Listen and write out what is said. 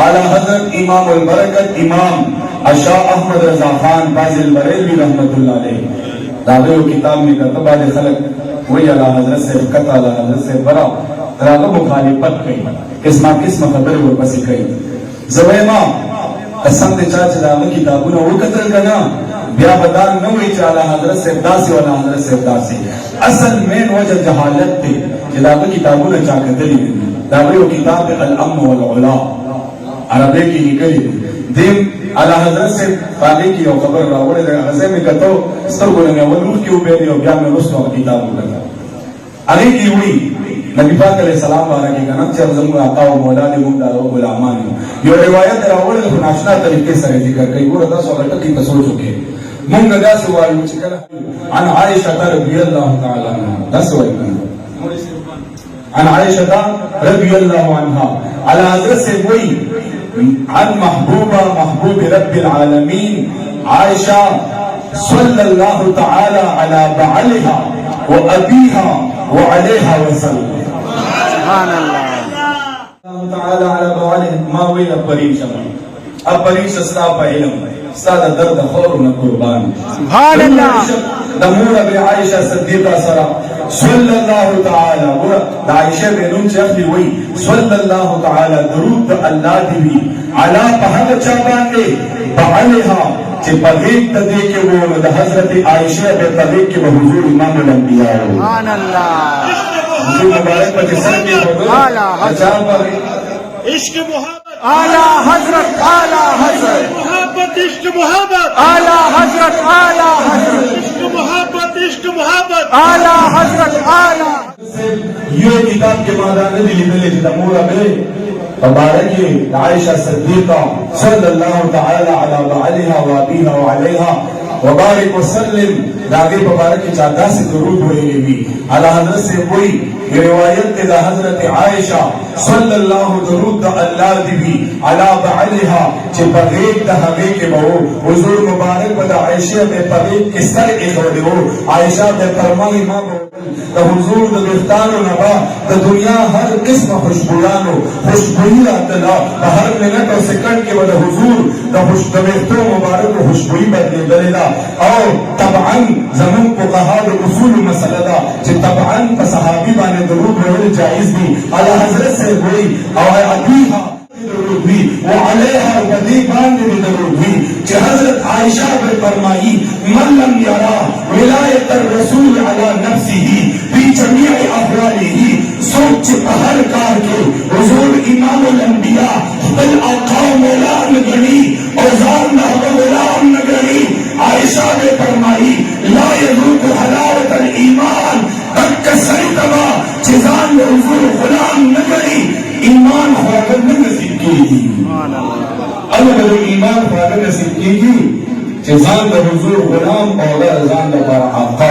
आला हजरत इमाम उल बरकत इमाम अशाह अहमद रजा खान फाजिल बरेलवी रहमतुल्लाह अलैह दावे किताब में कतबा दे खलक वही आला हजरत से कत आला हजरत से बरा रागो मुखालिफत कई किस्म खबर वो पसी कई जवेमा कसम दे चाच दावे किताबुन वो कतल कना बिया बदान न हुई आला हजरत से दासी वाला हजरत से दासी असल मेन वजह जहालत थी दावे किताबुन चाकतली दावे वो किताब अल अम वल उला अरबी की निकली देम आला हजरत से ताली की खबर रावड़े हजे में कतो स्तरगुल में वलू की उबेदी और ब्याह में रुस्तो किताब उठा अरे की हुई नबी पाक अलैहि सलाम वाला की कनम चर जम आता हो मौला ने मुंदा हो गुलामान यो रिवायत रावड़े को नाशना तरीके से जिक्र कई वो रदा सोलट की तसो चुके मुंग गदा सुवाल चिकल अन आयशा रज़ियल्लाहु तआला अन्हा दस अन आयशा रज़ियल्लाहु अन्हा आला हजरत से वही अन महबूबा महबूब रब्बिल आलमीन आयशा सल्लल्लाहु तआला अला बालिहा व अबीहा व अलैहा वसल्लम सुभान अल्लाह तआला अला बालिहा मा वही अपरीश अस्ता इल्म सादा दर्द खौर न कुर्बान सुभान अल्लाह दमूर बि आयशा सिद्दीका सरा सल्लल्लाहु तआला व आयशा बेनुम चखली वही सल्लल्लाहु तआला दरूद अल्लाह दी अला पहद चाबांगे बालिहा जे पदेक तदे के वो हजरत आयशा बे तदेक के हुजूर इमाम अल अंबिया सुभान अल्लाह हुजूर मुबारक पर सर के आला हजरत इश्क मोहब्बत आला हजरत मोहब्बत इश्क मोहब्बत आला हजरत इश्क मोहब्बत आला हजरत ये किताब के मैदान में लिखने दमूरा में मुबारक आयशा सिद्दीका सल्लल्लाहु तआला अला बालिहा व अबीहा व अलैहा व बारिक वसल्लम दागे मुबारक की चादा से दुरूद हुई भी आला हजरत से कोई रिवायत के हजरत आयशा सल्लल्लाहु दुरूद अल्लाह दी अला बालिहा जे पगेक दहगे के बहु हुजूर मुबारक बदा आयशा में पगेक किस तरह के हो आयशा में फरमाई मां तो हुजूर द गिरफ्तार नबा तो दुनिया हर किस्म खुशबुयानो खुशबुई अतला हर मिनट और सेकंड के बाद हुजूर द खुशबू मुबारक खुशबुई बदले दलेदा और तबअन जमन को कहा उसूल मसला जे तबअन का सहाबी बाने दरूद में जायज भी आला हजरत से हुई और अबीहा दरूद भी वो अलैहा वदीबान ने दरूद भी जे हजरत आयशा ने फरमाई मन लम यरा विलायत रसूल अला नफ्सिही फी जमीअ अहवालिही सोच हर कार के हुजूर इमाम अल अंबिया बल आका मौला नगरी और जान गुलाम नगरी आयशा ने फरमाई ला यज़ूक़ हलावत अल ईमान तक सैतवा जिजान हुजूर गुलाम नगरी ईमान ख्वागत में नसीब की सुभान अल्लाह अल्लाह ईमान ख्वागत नसीब की जिजान हुजूर गुलाम और जान आका